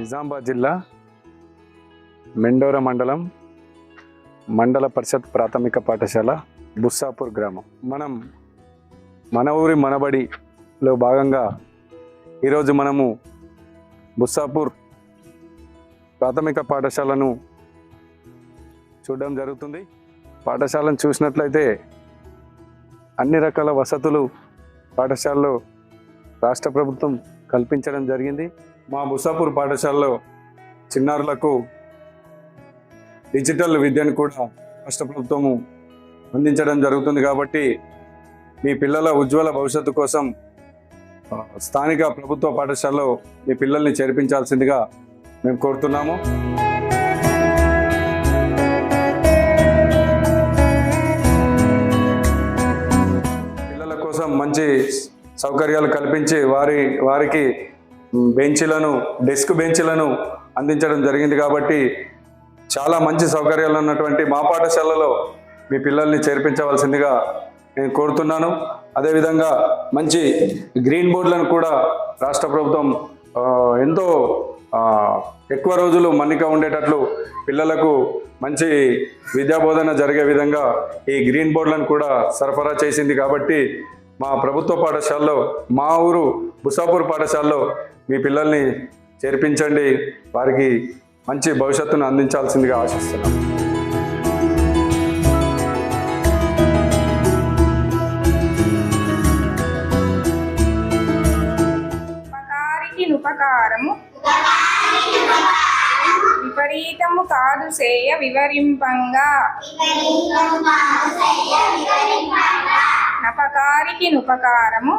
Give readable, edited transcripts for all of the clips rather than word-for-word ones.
నిజామాబాద్ జిల్లా మెండోర మండలం మండల పరిషత్ ప్రాథమిక పాఠశాల బుస్సాపూర్ గ్రామం. మన ఊరి మనబడిలో భాగంగా ఈరోజు మనము బుస్సాపూర్ ప్రాథమిక పాఠశాలను చూడడం జరుగుతుంది. పాఠశాలను చూసినట్లయితే అన్ని రకాల వసతులు పాఠశాలలో రాష్ట్ర ప్రభుత్వం కల్పించడం జరిగింది. మా బుస్సాపూర్ పాఠశాలలో చిన్నారులకు డిజిటల్ విద్యను కూడా రాష్ట్ర ప్రభుత్వము అందించడం జరుగుతుంది. కాబట్టి మీ పిల్లల ఉజ్వల భవిష్యత్తు కోసం స్థానిక ప్రభుత్వ పాఠశాలలో మీ పిల్లల్ని చేర్పించాల్సిందిగా మేము కోరుతున్నాము. పిల్లల కోసం మంచి సౌకర్యాలు కల్పించి వారికి డెస్క్ బెంచ్లను అందించడం జరిగింది. కాబట్టి చాలా మంచి సౌకర్యాలు ఉన్నటువంటి మా పాఠశాలలో మీ పిల్లల్ని చేర్పించవలసిందిగా నేను కోరుతున్నాను. అదేవిధంగా మంచి గ్రీన్ బోర్డులను కూడా రాష్ట్ర ప్రభుత్వం ఎంతో ఎక్కువ రోజులు మన్నిక ఉండేటట్లు పిల్లలకు మంచి విద్యాబోధన జరిగే విధంగా ఈ గ్రీన్ బోర్డులను కూడా సరఫరా చేసింది. కాబట్టి మా ప్రభుత్వ పాఠశాలలో, మా ఊరు బుస్సాపూర్ పాఠశాలలో మీ పిల్లల్ని చేర్పించండి. వారికి మంచి భవిష్యత్తును అందించాల్సిందిగా ఆశిస్తున్నాం. ఉపకారము విపరీతము కాదు సేయ వివరింపంగా, నపకారికి నుపకారము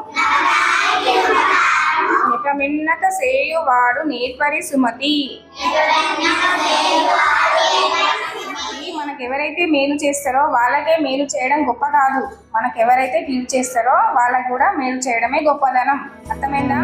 నిపమిన్నక సేయువాడు నేర్పరి సుమతి. మనకెవరైతే మేలు చేస్తారో వాళ్ళకే మేలు చేయడం గొప్ప కాదు, మనకెవరైతే కీడు చేస్తారో వాళ్ళకు కూడా మేలు చేయడమే గొప్పదనం. అర్థమైందా?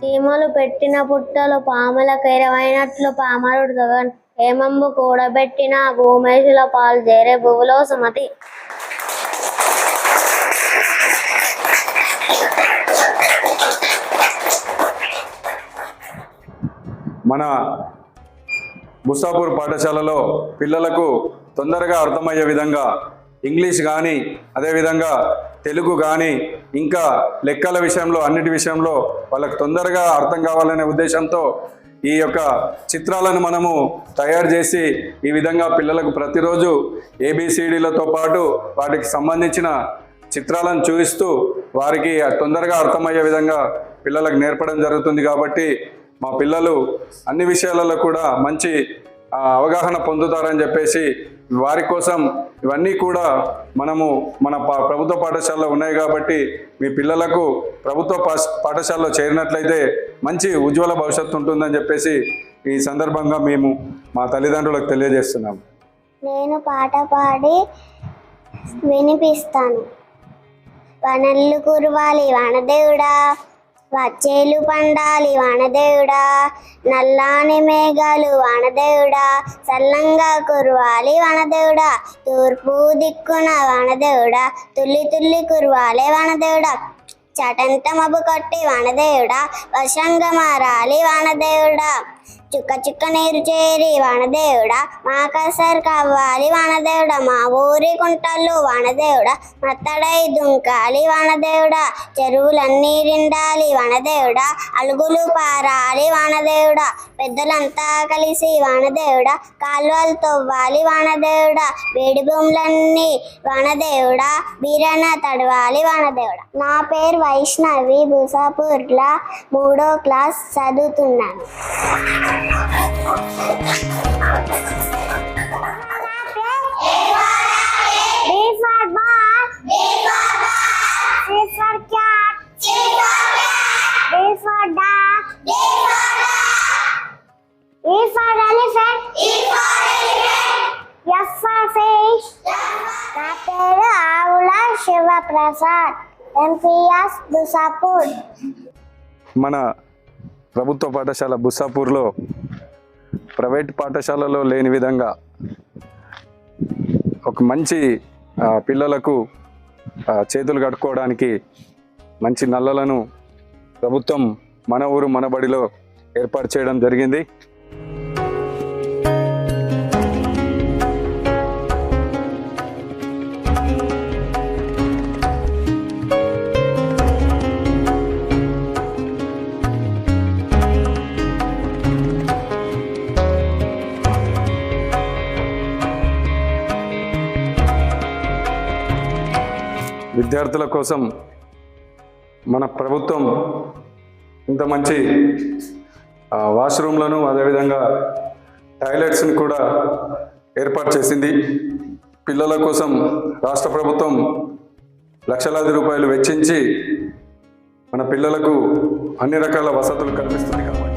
చీమలు పెట్టిన పుట్టలు పాములకు ఎరవైనట్లు పామరుడు జగన్, హేమంబు కూడబెట్టిన భూమేశుల పాలు చేరే భూమిలో సుమతి. మన బుస్సాపూర్ పాఠశాలలో పిల్లలకు తొందరగా అర్థమయ్యే విధంగా ఇంగ్లీష్ కానీ, అదేవిధంగా తెలుగు కానీ, ఇంకా లెక్కల విషయంలో అన్నిటి విషయంలో వాళ్ళకు తొందరగా అర్థం కావాలనే ఉద్దేశంతో ఈ యొక్క చిత్రాలను మనము తయారు చేసి ఈ విధంగా పిల్లలకు ప్రతిరోజు ABCDలతో పాటు వాటికి సంబంధించిన చిత్రాలను చూపిస్తూ వారికి తొందరగా అర్థమయ్యే విధంగా పిల్లలకు నేర్పడం జరుగుతుంది. కాబట్టి మా పిల్లలు అన్ని విషయాలలో కూడా మంచి అవగాహన పొందుతారని చెప్పేసి వారి కోసం ఇవన్నీ కూడా మనము మన ప్రభుత్వ పాఠశాలలో ఉన్నాయి. కాబట్టి మీ పిల్లలకు ప్రభుత్వ పాఠశాలలో చేరినట్లయితే మంచి ఉజ్వల భవిష్యత్తు ఉంటుందని చెప్పేసి ఈ సందర్భంగా మేము మా తల్లిదండ్రులకు తెలియజేస్తున్నాము. నేను పాట పాడి వినిపిస్తాను. వనల్లు కురవాలి వానదేవుడా, వచ్చేలు పండాలి వానదేవుడా, నల్లాని మేఘాలు వానదేవుడా, సల్లంగా కురవాలి వానదేవుడా, తూర్పు దిక్కున వానదేవుడా, తుల్లి తుల్లి కురవాలి వానదేవుడా, చటంత మబ్బు కొట్టి వానదేవుడా, వర్షంగా మారాలి వానదేవుడా, చుక్క చుక్క నీరు చేరి వానదేవుడా, మాకసరు కావాలి వానదేవుడా, మా ఊరి కుంటలు వానదేవుడా, మత్తడై దుంకాలి వానదేవుడా, చెరువులన్నీ నిండాలి వానదేవుడా, అలుగులు పారాలి వానదేవుడా, పెద్దలంతా కలిసి వానదేవుడా, కాలువలు తవ్వాలి వానదేవుడా, వేడి భూములన్నీ వానదేవుడా, బీరన తడవాలి వానదేవుడా. నా పేరు వైష్ణవి, బుస్సాపూర్లో 3వ క్లాస్ చదువుతున్నాను. B for ball, B for ball, C for cat, C for cat, D for dog, D for dog, E for elephant, E for elephant, F for fish, నా పేరు ఆవుల శివప్రసాద్, MPS బుస్సాపూర్. మన ప్రభుత్వ పాఠశాల బుస్సాపూర్లో ప్రైవేట్ పాఠశాలలో లేని విధంగా ఒక మంచి పిల్లలకు చేతులు కట్టుకోవడానికి మంచి నల్లలను ప్రభుత్వం మన ఊరు మన బడిలో ఏర్పాటు చేయడం జరిగింది. విద్యార్థుల కోసం మన ప్రభుత్వం ఇంత మంచి వాష్రూమ్లను అదేవిధంగా టాయిలెట్స్ని కూడా ఏర్పాటు చేసింది. పిల్లల కోసం రాష్ట్ర ప్రభుత్వం లక్షలాది రూపాయలు వెచ్చించి మన పిల్లలకు అన్ని రకాల వసతులు కల్పిస్తుంది కాబట్టి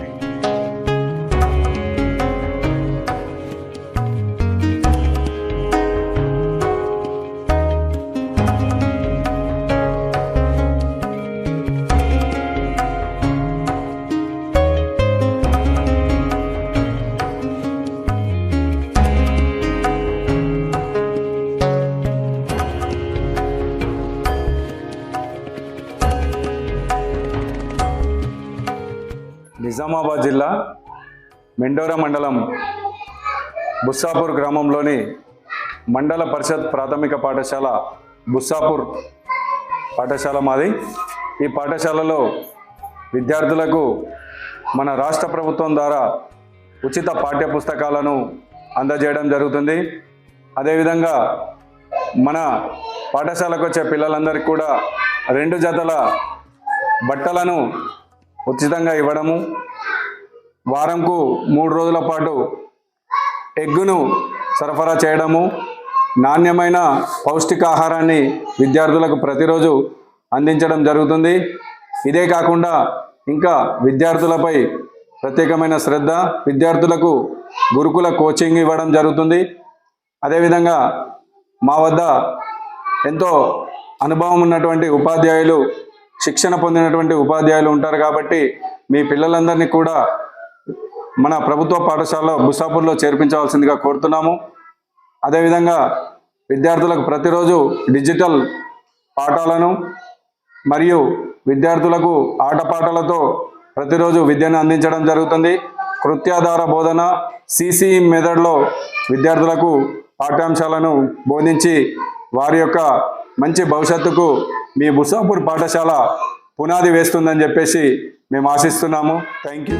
నిజామాబాద్ జిల్లా మెండోరా మండలం బుస్సాపూర్ గ్రామంలోని మండల పరిషత్ ప్రాథమిక పాఠశాల బుస్సాపూర్ పాఠశాల మాది. ఈ పాఠశాలలో విద్యార్థులకు మన రాష్ట్ర ప్రభుత్వం ద్వారా ఉచిత పాఠ్య పుస్తకాలను అందజేయడం జరుగుతుంది. అదేవిధంగా మన పాఠశాలకు వచ్చే పిల్లలందరికీ కూడా 2 జతల బట్టలను ఉచితంగా ఇవ్వడము, వారంకు 3 రోజుల పాటు ఎగ్గును సరఫరా చేయడము, నాణ్యమైన పౌష్టికాహారాన్ని విద్యార్థులకు ప్రతిరోజు అందించడం జరుగుతుంది. ఇదే కాకుండా ఇంకా విద్యార్థులపై ప్రత్యేకమైన శ్రద్ధ, విద్యార్థులకు గురుకుల కోచింగ్ ఇవ్వడం జరుగుతుంది. అదేవిధంగా మా వద్ద ఎంతో అనుభవం ఉన్నటువంటి ఉపాధ్యాయులు, శిక్షణ పొందినటువంటి ఉపాధ్యాయులు ఉంటారు కాబట్టి మీ పిల్లలందరినీ కూడా మన ప్రభుత్వ పాఠశాలలో బుస్సాపూర్లో చేర్పించవలసిందిగా కోరుతున్నాము. అదేవిధంగా విద్యార్థులకు ప్రతిరోజు డిజిటల్ పాఠాలను మరియు విద్యార్థులకు ఆటపాటలతో ప్రతిరోజు విద్యను అందించడం జరుగుతుంది. కృత్యాధార బోధన CCE మెథడ్లో విద్యార్థులకు పాఠ్యాంశాలను బోధించి వారి యొక్క మంచి భవిష్యత్తుకు మీ బుస్సాపూర్ పాఠశాల పునాది వేస్తుందని చెప్పేసి మేము ఆశిస్తున్నాము. Thank you.